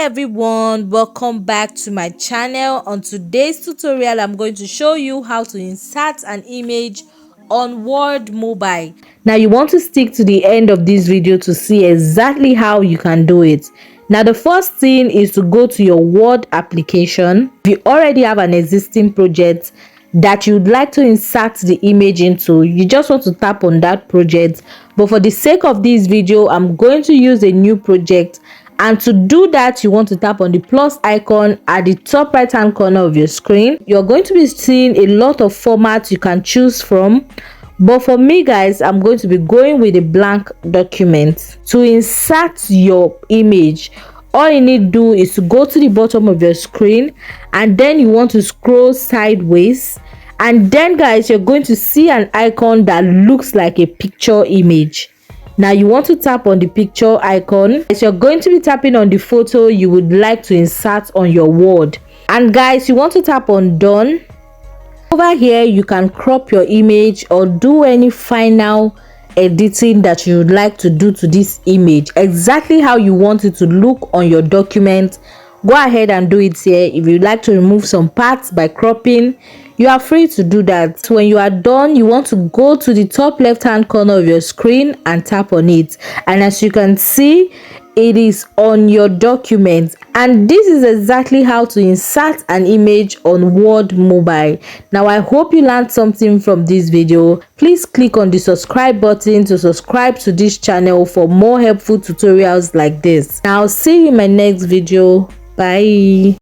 everyone, welcome back to my channel. On today's tutorial I'm going to show you how to insert an image on Word Mobile. Now you want to stick to the end of this video to see exactly how you can do it. Now the first thing is to go to your Word application. If you already have an existing project that you'd like to insert the image into, you just want to tap on that project. But for the sake of this video, I'm going to use a new project, and to do that you want to tap on the plus icon at the top right hand corner of your screen. You're going to be seeing a lot of formats you can choose from, but for me guys, I'm going to be going with a blank document. To insert your image, all you need to do is to go to the bottom of your screen, and then you want to scroll sideways, and then guys, you're going to see an icon that looks like a picture image. Now you want to tap on the picture icon. As you're going to be tapping on the photo you would like to insert on your Word, and guys, you want to tap on done. Over here you can crop your image or do any final editing that you would like to do to this image, exactly how you want it to look on your document. Go ahead and do it here. If you'd like to remove some parts by cropping, you are free to do that. When you are done, you want to go to the top left hand corner of your screen and tap on it, and as you can see, it is on your document. And this is exactly how to insert an image on Word Mobile. Now I hope you learned something from this video. Please click on the subscribe button to subscribe to this channel for more helpful tutorials like this. Now I'll see you in my next video. Bye.